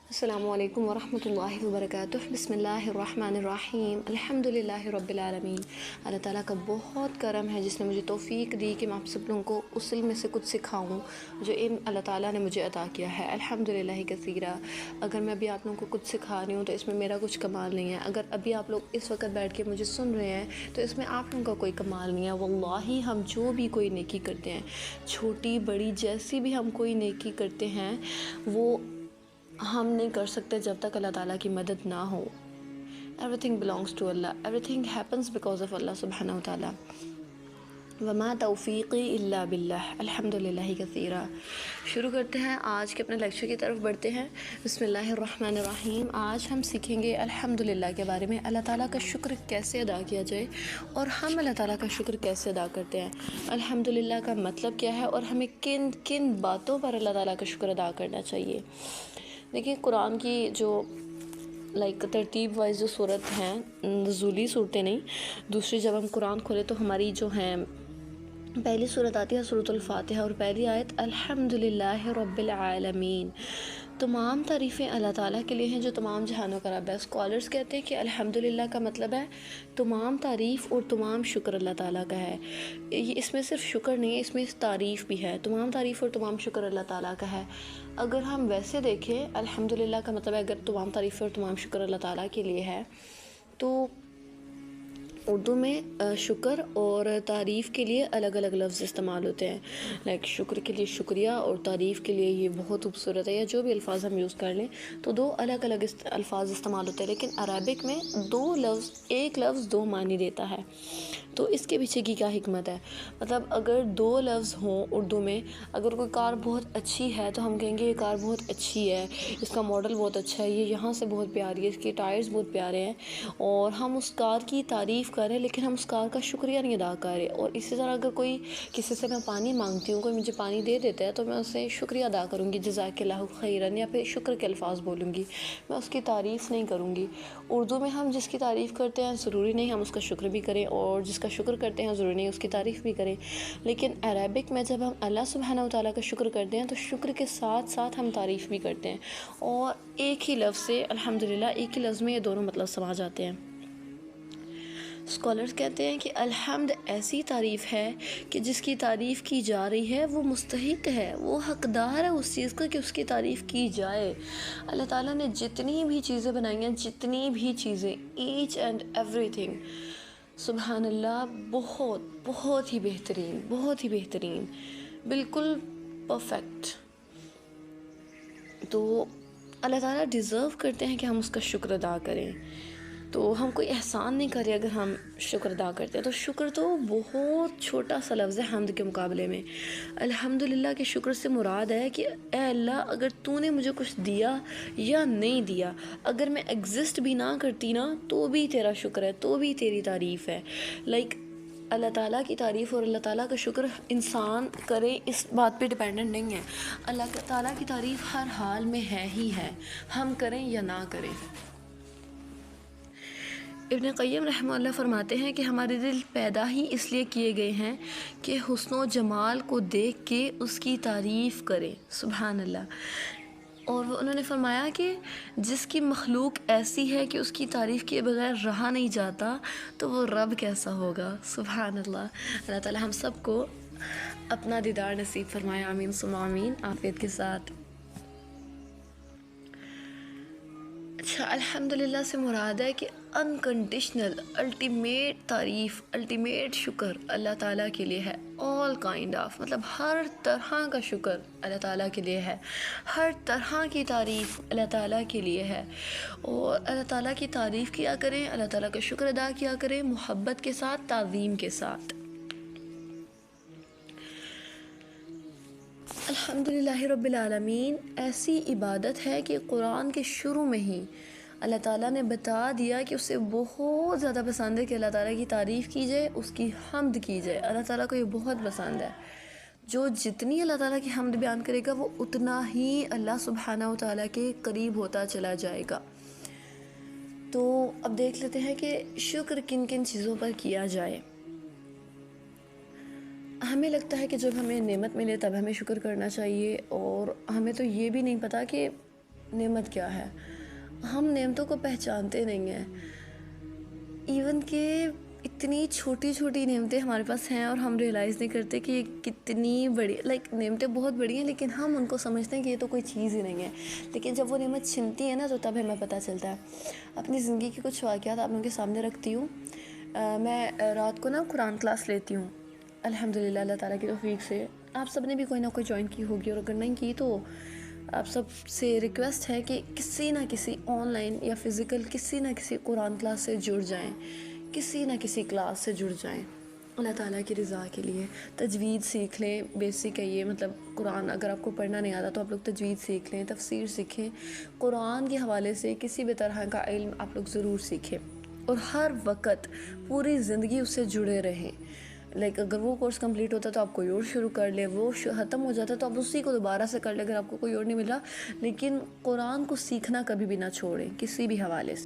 السلام علیکم ورحمۃ اللہ وبرکاتہ۔ بسم اللہ الرحمن الرحیم، الحمد للہ رب العالمین۔ اللہ تعالیٰ کا بہت کرم ہے جس نے مجھے توفیق دی کہ میں آپ سب لوگوں کو اس علم میں سے کچھ سکھاؤں جو علم اللہ تعالیٰ نے مجھے عطا کیا ہے، الحمد للہ کثیرا۔ اگر میں ابھی آپ لوگوں کو کچھ سکھا رہی ہوں تو اس میں میرا کچھ کمال نہیں ہے، اگر ابھی آپ لوگ اس وقت بیٹھ کے مجھے سن رہے ہیں تو اس میں آپ لوگوں کا کوئی کمال نہیں ہے۔ واللہ ہم جو بھی کوئی نیکی کرتے ہیں، چھوٹی بڑی جیسی بھی ہم کوئی نیکی کرتے ہیں، وہ ہم نہیں کر سکتے جب تک اللہ تعالیٰ کی مدد نہ ہو۔ Everything belongs to Allah. Everything happens because of Allah سبحانہ وتعالیٰ۔ وما توفیقی الا باللہ، الحمد للہ کثیرا۔ شروع کرتے ہیں، آج کے اپنے لیکچر کی طرف بڑھتے ہیں۔ بسم اللہ الرحمن الرحیم۔ آج ہم سیکھیں گے الحمد للہ کے بارے میں، اللہ تعالیٰ کا شکر کیسے ادا کیا جائے اور ہم اللہ تعالیٰ کا شکر کیسے ادا کرتے ہیں، الحمد للہ کا مطلب کیا ہے اور ہمیں کن کن باتوں پر اللہ تعالیٰ کا شکر ادا کرنا چاہیے۔ دیکھیں، قرآن کی جو ترتیب وائز جو صورت ہیں، نزولی صورتیں نہیں، دوسری جب ہم قرآن کھولے تو ہماری جو ہیں پہلی صورت آتی ہے سورۃ الفاتحہ، اور پہلی آیت الحمد للہ رب العالمین۔ تمام تعریفیں اللہ تعالیٰ کے لیے ہیں جو تمام جہانوں کا رب ہے۔ اسکالرز کہتے ہیں کہ الحمد للہ کا مطلب ہے تمام تعریف اور تمام شکر اللہ تعالیٰ کا ہے۔ یہ اس میں صرف شکر نہیں ہے، اس میں تعریف بھی ہے، تمام تعریف اور تمام شکر اللہ تعالیٰ کا ہے۔ اگر ہم ویسے دیکھیں، الحمد للہ کا مطلب ہے اگر تمام تعریف اور تمام شکر اللہ تعالیٰ کے لیے ہے، تو اردو میں شکر اور تعریف کے لیے الگ الگ لفظ استعمال ہوتے ہیں۔ شکر کے لیے شکریہ اور تعریف کے لیے یہ بہت خوبصورت ہے، یا جو بھی الفاظ ہم یوز کر لیں تو دو الگ الگ الفاظ استعمال ہوتے ہیں، لیکن عربک میں ایک لفظ دو معنی دیتا ہے۔ تو اس کے پیچھے کی کیا حکمت ہے؟ مطلب اگر دو لفظ ہوں اردو میں، اگر کوئی کار بہت اچھی ہے تو ہم کہیں گے یہ کار بہت اچھی ہے، اس کا ماڈل بہت اچھا ہے، یہ یہاں سے بہت پیاری ہے، اس کے ٹائرز بہت پیارے ہیں، اور ہم اس کار کی تعریف کریں لیکن ہم اس کار کا شکریہ نہیں ادا کریں۔ اور اسی طرح اگر کسی سے میں پانی مانگتی ہوں، کوئی مجھے پانی دے دیتا ہے تو میں اسے شکریہ ادا کروں گی، جزاک اللہ خیرن، یا پھر شکر کے الفاظ بولوں گی، میں اس کی تعریف نہیں کروں گی۔ اردو میں ہم جس کی تعریف کرتے ہیں ضروری نہیں ہم اس کا شکر بھی کریں، اور جس کا شکر کرتے ہیں ضروری نہیں اس کی تعریف بھی کریں، لیکن عربک میں جب ہم اللہ سبحانہ وتعالیٰ کا شکر کرتے ہیں تو شکر کے ساتھ ساتھ ہم تعریف بھی کرتے ہیں، اور ایک ہی لفظ سے الحمدللہ، ایک ہی لفظ میں یہ دونوں مطلب سما جاتے ہیں۔ اسکالرز کہتے ہیں کہ الحمد ایسی تعریف ہے کہ جس کی تعریف کی جا رہی ہے وہ مستحق ہے، وہ حقدار ہے اس چیز کا کہ اس کی تعریف کی جائے۔ اللہ تعالیٰ نے جتنی بھی چیزیں بنائی ہیں، جتنی بھی چیزیں، ایچ اینڈ ایوری تھنگ، سبحان اللہ، بہت بہت ہی بہترین، بہت ہی بہترین، بالکل پرفیکٹ۔ تو اللہ تعالیٰ ڈیزرو کرتے ہیں کہ ہم اس کا شکر ادا کریں، تو ہم کوئی احسان نہیں کرے اگر ہم شکر ادا کرتے ہیں۔ تو شکر تو بہت چھوٹا سا لفظ ہے حمد کے مقابلے میں۔ الحمدللہ کے شکر سے مراد ہے کہ اے اللہ، اگر تو نے مجھے کچھ دیا یا نہیں دیا، اگر میں ایگزسٹ بھی نہ کرتی نا تو بھی تیرا شکر ہے، تو بھی تیری تعریف ہے۔ اللہ تعالیٰ کی تعریف اور اللہ تعالیٰ کا شکر انسان کرے اس بات پہ ڈیپینڈنٹ نہیں ہے، اللہ تعالیٰ کی تعریف ہر حال میں ہے ہی ہے، ہم کریں یا نہ کریں۔ ابن قیم رحمہ اللہ فرماتے ہیں کہ ہمارے دل پیدا ہی اس لیے کیے گئے ہیں کہ حسن و جمال کو دیکھ کے اس کی تعریف کریں، سبحان اللہ۔ اور انہوں نے فرمایا کہ جس کی مخلوق ایسی ہے کہ اس کی تعریف کیے بغیر رہا نہیں جاتا تو وہ رب کیسا ہوگا، سبحان اللہ۔ اللہ تعالی ہم سب کو اپنا دیدار نصیب فرمائے، آمین ثم آمین، عافیت کے ساتھ۔ اچھا، الحمدللہ سے مراد ہے کہ انکنڈیشنل، الٹیمیٹ تعریف، الٹیمیٹ شکر اللہ تعالیٰ کے لیے ہے، آل کائنڈ آف، مطلب ہر طرح کا شکر اللہ تعالیٰ کے لیے ہے، ہر طرح کی تعریف اللہ تعالیٰ کے لیے ہے، اور اللہ تعالیٰ کی تعریف کیا کریں، اللہ تعالیٰ کا شکر ادا کیا کریں محبت کے ساتھ، تعظیم کے ساتھ۔ الحمدللہ رب العالمین ایسی عبادت ہے کہ قرآن کے شروع میں ہی اللہ تعالیٰ نے بتا دیا کہ اسے بہت زیادہ پسند ہے کہ اللہ تعالیٰ کی تعریف کی جائے، اس کی حمد کی جائے۔ اللہ تعالیٰ کو یہ بہت پسند ہے، جو جتنی اللہ تعالیٰ کی حمد بیان کرے گا وہ اتنا ہی اللہ سبحانہ وتعالیٰ کے قریب ہوتا چلا جائے گا۔ تو اب دیکھ لیتے ہیں کہ شکر کن کن چیزوں پر کیا جائے۔ ہمیں لگتا ہے کہ جب ہمیں نعمت ملے تب ہمیں شکر کرنا چاہیے، اور ہمیں تو یہ بھی نہیں پتہ کہ نعمت کیا ہے. ہم نعمتوں کو پہچانتے نہیں ہیں، ایون کہ اتنی چھوٹی چھوٹی نعمتیں ہمارے پاس ہیں اور ہم ریئلائز نہیں کرتے کہ یہ کتنی بڑی، نعمتیں بہت بڑی ہیں لیکن ہم ان کو سمجھتے ہیں کہ یہ تو کوئی چیز ہی نہیں ہے. لیکن جب وہ نعمت چھنتی ہے نا تو تب ہمیں پتہ چلتا ہے. اپنی زندگی کے کچھ واقعات آپ لوگوں کے سامنے رکھتی ہوں. میں رات کو نا قرآن کلاس لیتی ہوں الحمدللہ اللہ تعالیٰ کی توفیق سے. آپ سب نے بھی کوئی نہ کوئی جوائن کی ہوگی، اور اگر نہیں کی تو آپ سب سے ریکویسٹ ہے کہ کسی نہ کسی آن لائن یا فزیکل کسی نہ کسی قرآن کلاس سے جڑ جائیں، کسی نہ کسی کلاس سے جڑ جائیں اللہ تعالیٰ کی رضا کے لیے. تجوید سیکھ لیں، بیسک ہے یہ، مطلب قرآن اگر آپ کو پڑھنا نہیں آتا تو آپ لوگ تجوید سیکھ لیں، تفسیر سیکھیں. قرآن کے حوالے سے کسی بھی طرح کا علم آپ لوگ ضرور سیکھیں اور ہر وقت پوری زندگی اس سے جڑے رہیں. اگر وہ کورس کمپلیٹ ہوتا ہے تو آپ کوئی اور شروع کر لیں، وہ ختم ہو جاتا ہے تو آپ اسی کو دوبارہ سے کر لیں اگر آپ کو کوئی اور نہیں ملا. لیکن قرآن کو سیکھنا کبھی بھی نہ چھوڑیں کسی بھی حوالے سے.